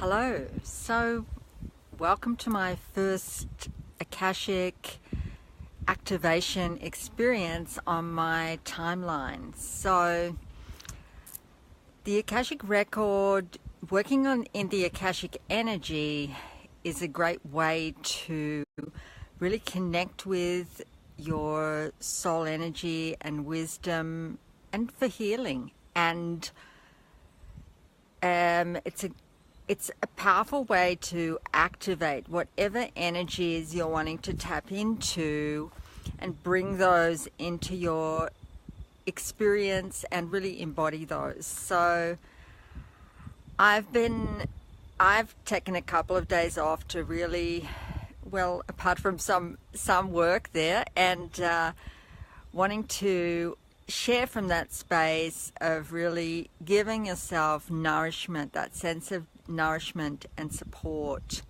Hello, so welcome to my first Akashic activation experience on my timeline. So the Akashic record, working in the Akashic energy is a great way to really connect with your soul energy and wisdom and for healing. And it's a powerful way to activate whatever energies you're wanting to tap into and bring those into your experience and really embody those. So I've taken a couple of days off to really, well, apart from some work there, and wanting to share from that space of really giving yourself nourishment, that sense of nourishment and support,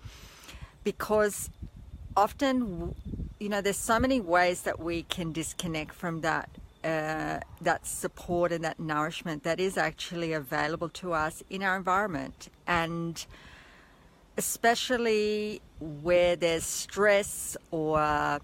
because often, there's so many ways that we can disconnect from that support and that nourishment that is actually available to us in our environment, and especially where there's stress or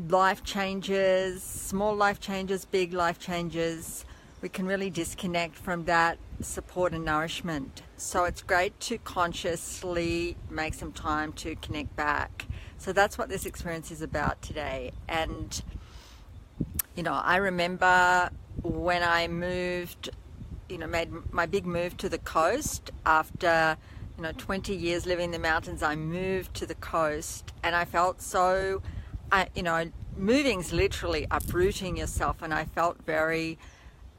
life changes, small life changes, big life changes, we can really disconnect from that support and nourishment. So it's great to consciously make some time to connect back. So that's what this experience is about today. And, I remember when I moved, made my big move to the coast after, 20 years living in the mountains. I moved to the coast and I felt so, moving's literally uprooting yourself, and I felt very,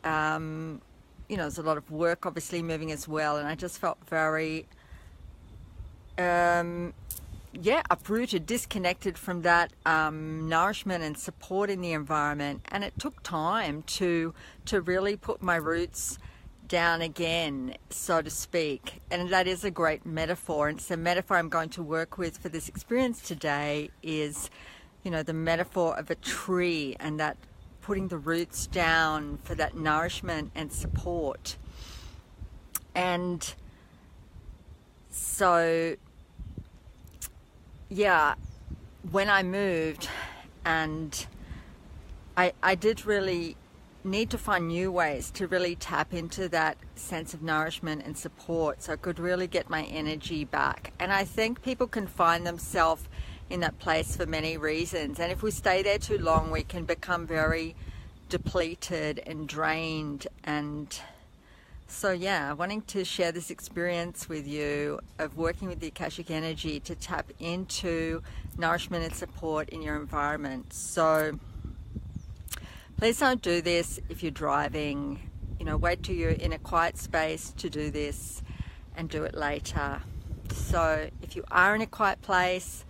there's a lot of work obviously moving as well, and I just felt very, uprooted, disconnected from that nourishment and support in the environment. And it took time to really put my roots down again, so to speak. And that is a great metaphor, and it's a metaphor I'm going to work with for this experience today is, the metaphor of a tree, and that putting the roots down for that nourishment and support. And so, when I moved, and I did really need to find new ways to really tap into that sense of nourishment and support so I could really get my energy back. And I think people can find themselves in that place for many reasons, and if we stay there too long we can become very depleted and drained. And so wanting to share this experience with you of working with the Akashic energy to tap into nourishment and support in your environment. So please don't do this if you're driving. Wait till you're in a quiet space to do this and do it later. So if you are in a quiet place,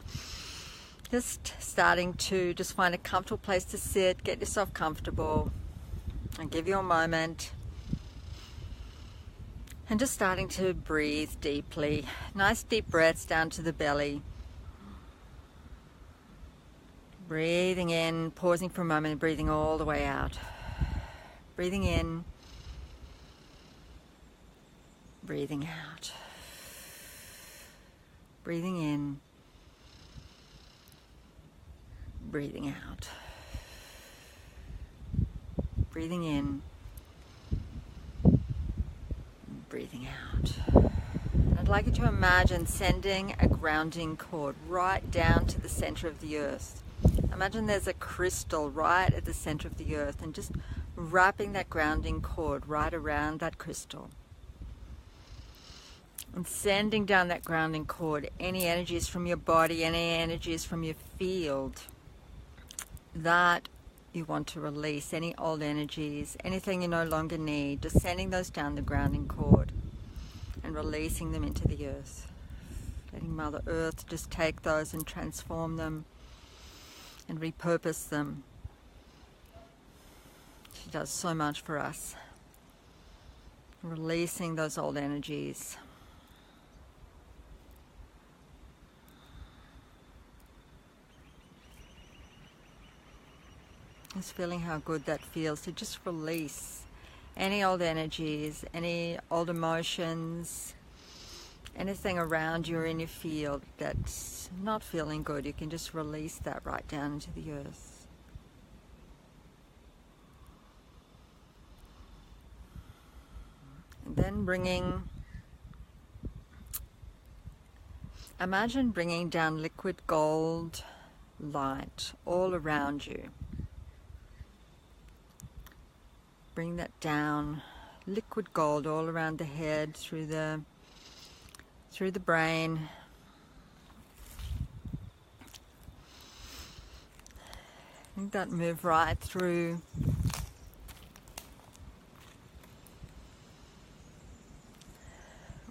just starting to just find a comfortable place to sit, get yourself comfortable, and give you a moment. And just starting to breathe deeply. Nice deep breaths down to the belly. Breathing in, pausing for a moment, and breathing all the way out. Breathing in, breathing out. Breathing in, breathing out. Breathing in, breathing out. I'd like you to imagine sending a grounding cord right down to the center of the earth. Imagine there's a crystal right at the center of the earth, and just wrapping that grounding cord right around that crystal. And sending down that grounding cord any energies from your body, any energies from your field that you want to release, any old energies, anything you no longer need, just sending those down the grounding cord and releasing them into the earth. Letting Mother Earth just take those and transform them and repurpose them. She does so much for us. Releasing those old energies. Just feeling how good that feels to just release any old energies, any old emotions, anything around you or in your field that's not feeling good, you can just release that right down into the earth. And then imagine bringing down liquid gold light all around you. Bring that down, liquid gold all around the head, through the brain. I think that move right through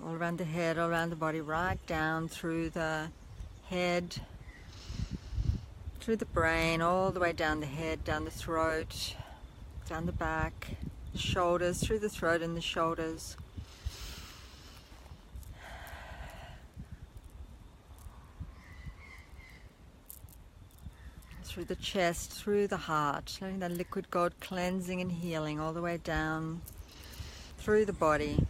all around the head, all around the body, right down through the head, through the brain, all the way down the head, down the throat, down the back, the shoulders, through the throat and the shoulders. Through the chest, through the heart, letting that liquid gold cleansing and healing all the way down through the body,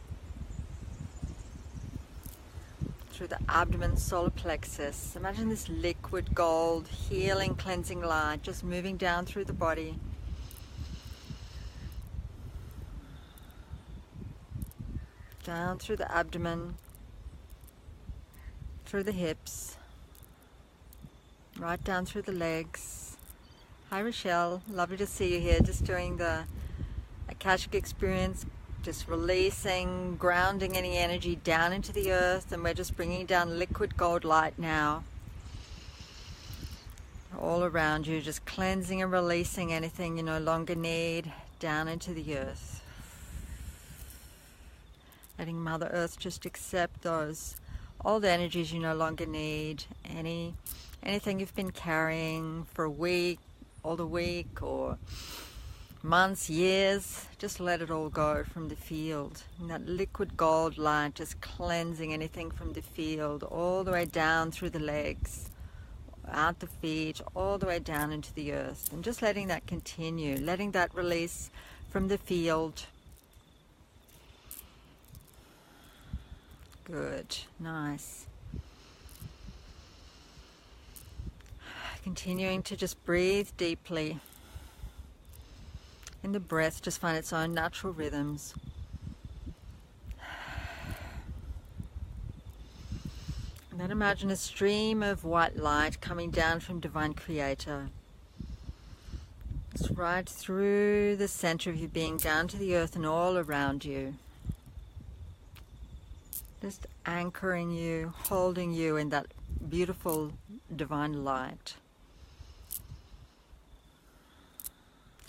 through the abdomen, solar plexus. Imagine this liquid gold healing, cleansing light just moving down through the body, down through the abdomen, through the hips, right down through the legs. Hi Rochelle, lovely to see you here, just doing the Akashic experience, just releasing, grounding any energy down into the earth, and we're just bringing down liquid gold light now all around you, just cleansing and releasing anything you no longer need down into the earth. Letting Mother Earth just accept those old energies you no longer need, anything you've been carrying for a week, all the week, or months, years, just let it all go from the field. And that liquid gold light just cleansing anything from the field, all the way down through the legs, out the feet, all the way down into the earth. And just letting that continue, letting that release from the field. Good, nice. Continuing to just breathe deeply. And the breath just find its own natural rhythms. And then imagine a stream of white light coming down from Divine Creator. It's right through the center of your being, down to the earth and all around you. Just anchoring you, holding you in that beautiful divine light.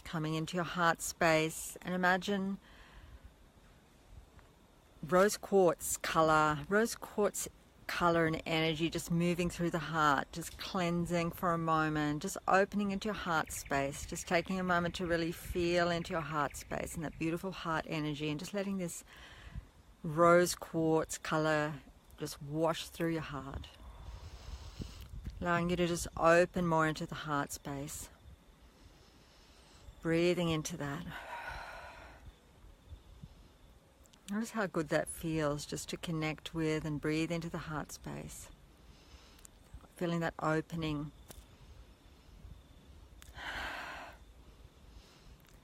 Coming into your heart space, and imagine rose quartz color and energy just moving through the heart, just cleansing for a moment, just opening into your heart space, just taking a moment to really feel into your heart space and that beautiful heart energy, and just letting this rose quartz color just wash through your heart, allowing you to just open more into the heart space. Breathing into that. Notice how good that feels, just to connect with and breathe into the heart space. Feeling that opening.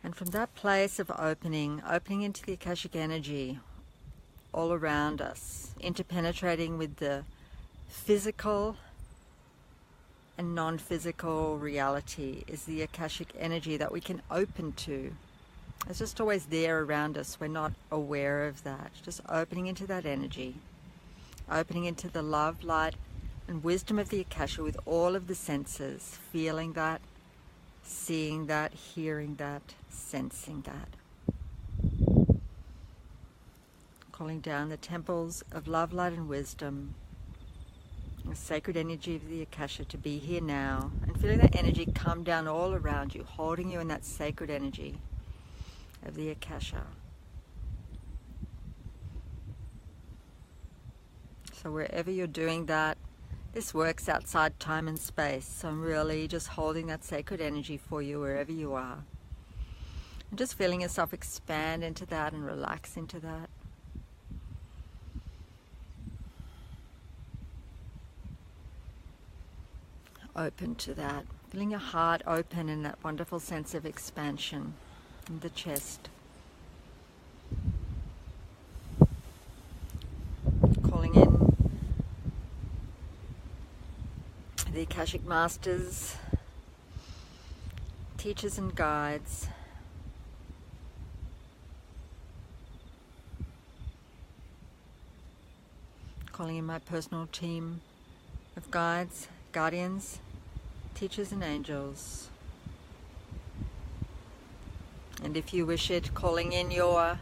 And from that place of opening into the Akashic energy all around us, interpenetrating with the physical and non-physical reality, is the Akashic energy that we can open to. It's just always there around us. We're not aware of that. Just opening into that energy, opening into the love, light, and wisdom of the Akasha with all of the senses, feeling that, seeing that, hearing that, sensing that. Calling down the temples of love, light, and wisdom, the sacred energy of the Akasha to be here now, and feeling that energy come down all around you, holding you in that sacred energy of the Akasha. So wherever you're doing that, this works outside time and space, so I'm really just holding that sacred energy for you wherever you are. And just feeling yourself expand into that and relax into that. open to that. Feeling your heart open in that wonderful sense of expansion in the chest. Calling in the Akashic Masters, teachers and guides. Calling in my personal team of guides, guardians, teachers and angels. And if you wish it, calling in your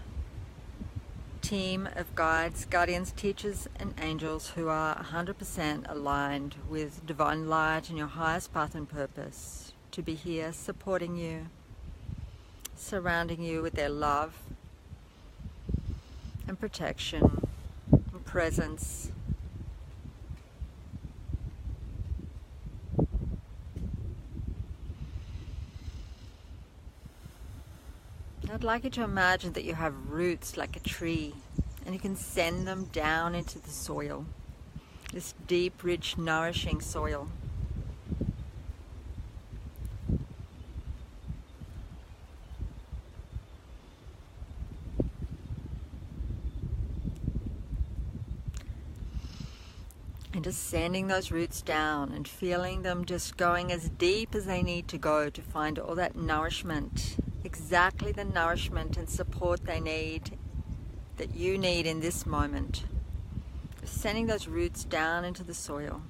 team of guides, guardians, teachers and angels who are 100% aligned with divine light and your highest path and purpose, to be here supporting you, surrounding you with their love and protection and presence. I'd like you to imagine that you have roots like a tree, and you can send them down into the soil, this deep, rich, nourishing soil. And just sending those roots down and feeling them just going as deep as they need to go to find all that nourishment, exactly the nourishment and support they need, that you need in this moment. Just sending those roots down into the soil.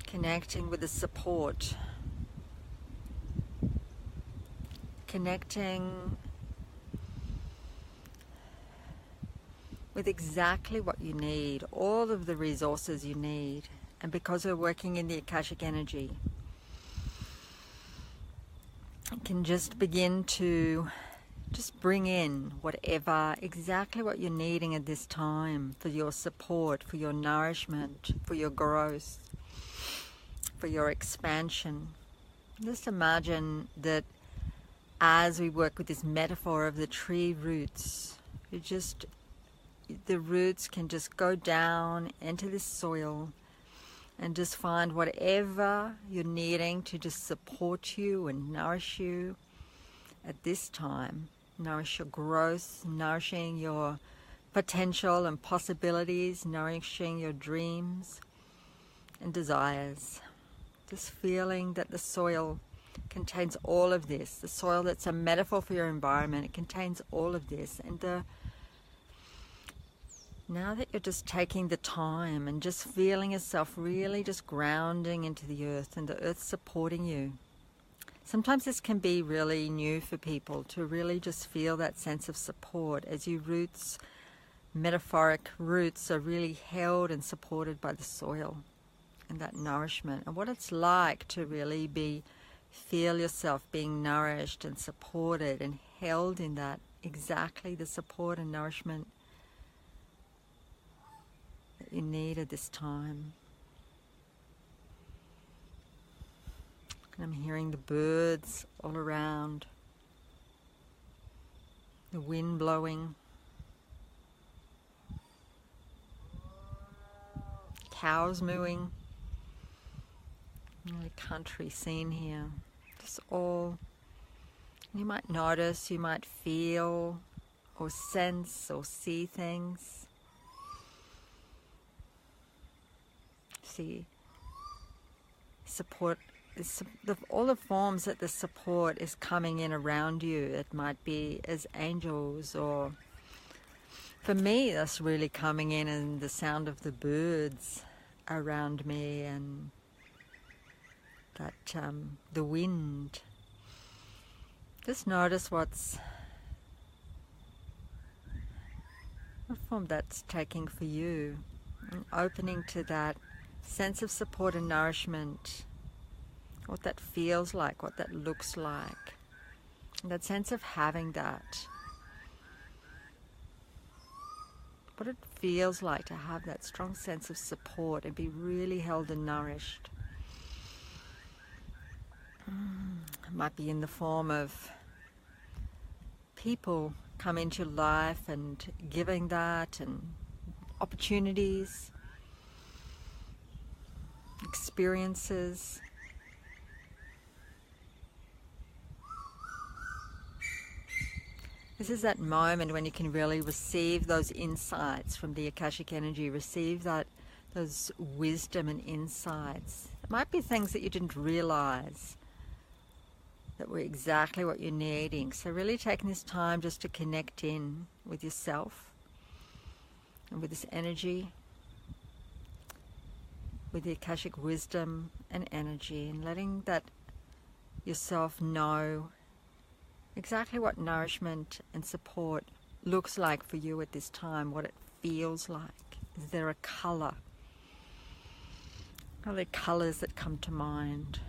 Connecting with the support. Connecting with exactly what you need, all of the resources you need. And because we're working in the Akashic energy, you can just begin to just bring in whatever, exactly what you're needing at this time for your support, for your nourishment, for your growth, for your expansion. Just imagine that as we work with this metaphor of the tree roots, the roots can just go down into this soil and just find whatever you're needing to just support you and nourish you at this time. Nourish your growth, nourishing your potential and possibilities, nourishing your dreams and desires. Just feeling that the soil contains all of this. The soil that's a metaphor for your environment, it contains all of this. And now that you're just taking the time and just feeling yourself really just grounding into the earth and the earth supporting you. Sometimes this can be really new for people, to really just feel that sense of support as your roots, metaphoric roots, are really held and supported by the soil and that nourishment. And what it's like to really feel yourself being nourished and supported and held in that, exactly the support and nourishment that you need at this time. And I'm hearing the birds all around, the wind blowing, cows mooing. Really country scene here. Just all you might notice, you might feel or sense or see things. See support, all the forms that the support is coming in around you. It might be as angels, or for me that's really coming in the sound of the birds around me, and that the wind. Just notice what form that's taking for you, and opening to that sense of support and nourishment, what that feels like, what that looks like, and that sense of having that, what it feels like to have that strong sense of support and be really held and nourished. It might be in the form of people come into life and giving that, and opportunities, experiences. This is that moment when you can really receive those insights from the Akashic energy, receive those wisdom and insights. It might be things that you didn't realize that were exactly what you're needing. So really taking this time just to connect in with yourself and with this energy, with the Akashic wisdom and energy, and letting that yourself know exactly what nourishment and support looks like for you at this time, what it feels like. Is there a color? Are there colors that come to mind?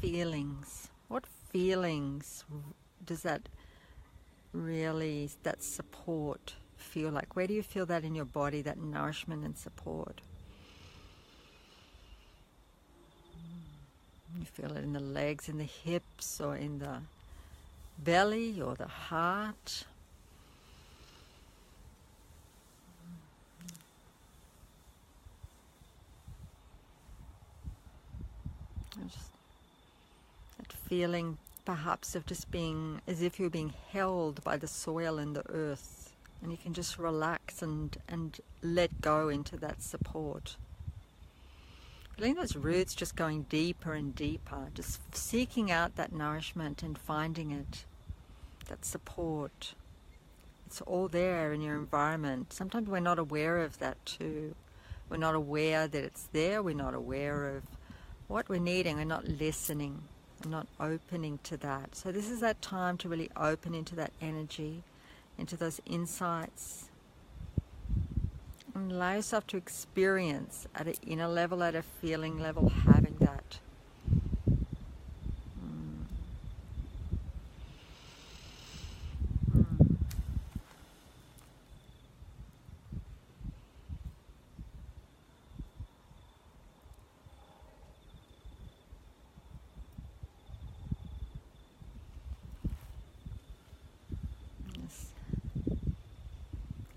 Feelings. What feelings does that support feel like? Where do you feel that in your body, that nourishment and support? You feel it in the legs, in the hips, or in the belly, or the heart. Just that feeling perhaps of just being as if you're being held by the soil and the earth, and you can just relax and let go into that support. Feeling those roots just going deeper and deeper, just seeking out that nourishment and finding it, that support. It's all there in your environment. Sometimes we're not aware of that too. We're not aware that it's there. We're not aware of what we're needing. We're not listening. We're not opening to that. So this is that time to really open into that energy, into those insights, and allow yourself to experience at an inner level, at a feeling level, having that.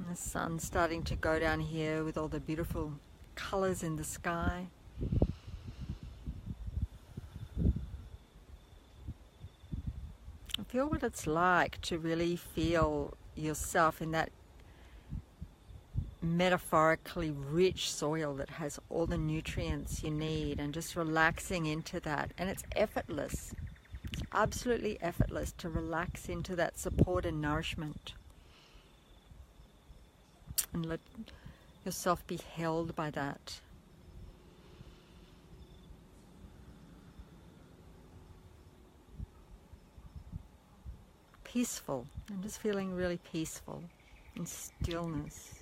The sun's starting to go down here with all the beautiful colors in the sky. And feel what it's like to really feel yourself in that metaphorically rich soil that has all the nutrients you need, and just relaxing into that. And it's effortless. It's absolutely effortless to relax into that support and nourishment. And let yourself be held by that. Peaceful. I'm just feeling really peaceful, in stillness.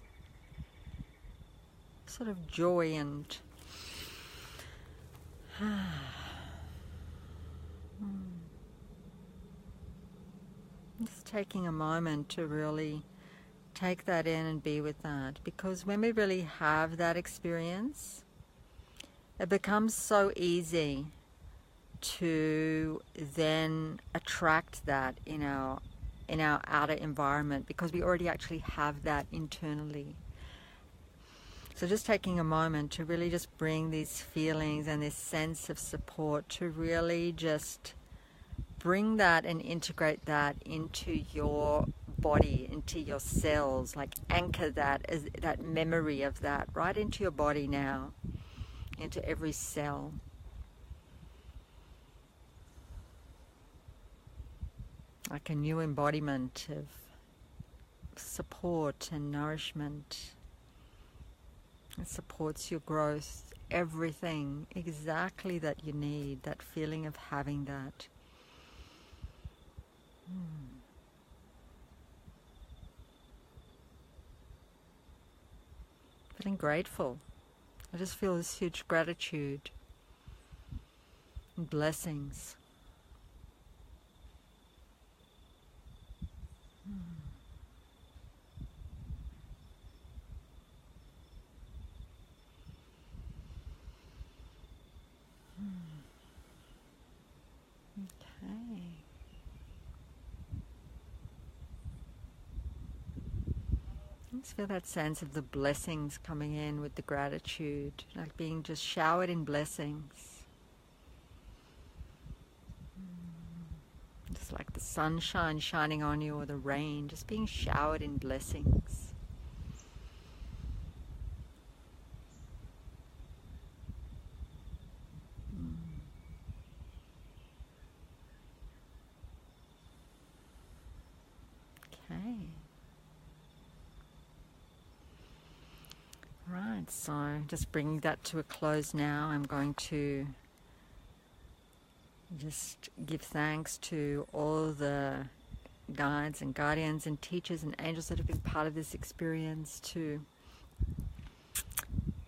Sort of joy and just taking a moment to really take that in and be with that, because when we really have that experience, it becomes so easy to then attract that in our outer environment, because we already actually have that internally. So just taking a moment to really just bring these feelings and this sense of support, to really just bring that and integrate that into your body, into your cells, like anchor that, as that memory of that right into your body now, into every cell. Like a new embodiment of support and nourishment. It supports your growth, everything exactly that you need, that feeling of having that. Feeling grateful. I just feel this huge gratitude and blessings. Okay. Just feel that sense of the blessings coming in with the gratitude, like being just showered in blessings. Just like the sunshine shining on you, or the rain, just being showered in blessings. Okay. Right, so just bringing that to a close now, I'm going to just give thanks to all the guides and guardians and teachers and angels that have been part of this experience, to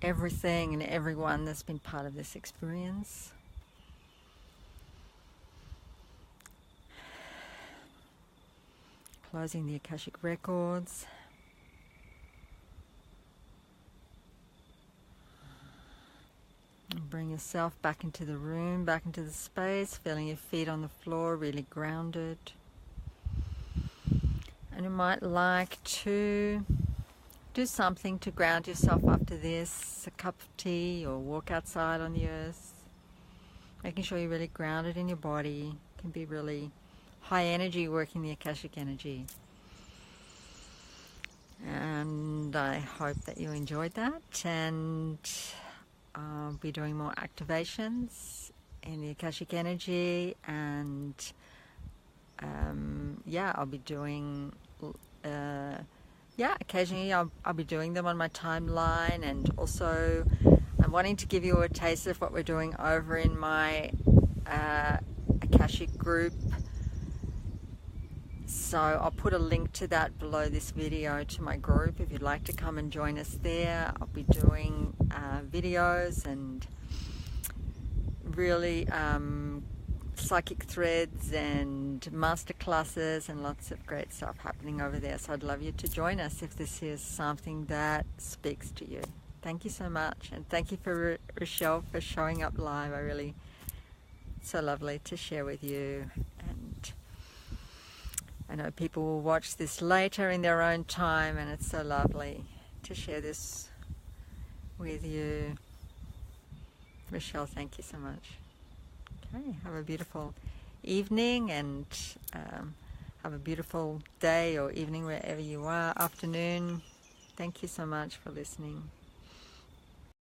everything and everyone that's been part of this experience. Closing the Akashic records. And bring yourself back into the room, back into the space, feeling your feet on the floor, really grounded. And you might like to do something to ground yourself after this, a cup of tea or walk outside on the earth. Making sure you're really grounded in your body. It can be really high energy, working the Akashic energy. And I hope that you enjoyed that, and I'll be doing more activations in the Akashic energy, and I'll be doing occasionally I'll be doing them on my timeline, and also I'm wanting to give you a taste of what we're doing over in my Akashic group. So I'll put a link to that below this video, to my group, if you'd like to come and join us there. I'll be doing videos and really psychic threads and masterclasses and lots of great stuff happening over there. So I'd love you to join us if this is something that speaks to you. Thank you so much, and thank you for Rochelle for showing up live. It's so lovely to share with you, and I know people will watch this later in their own time, and it's so lovely to share this with you. Rochelle, thank you so much. Okay, have a beautiful evening, and have a beautiful day or evening wherever you are, afternoon. Thank you so much for listening.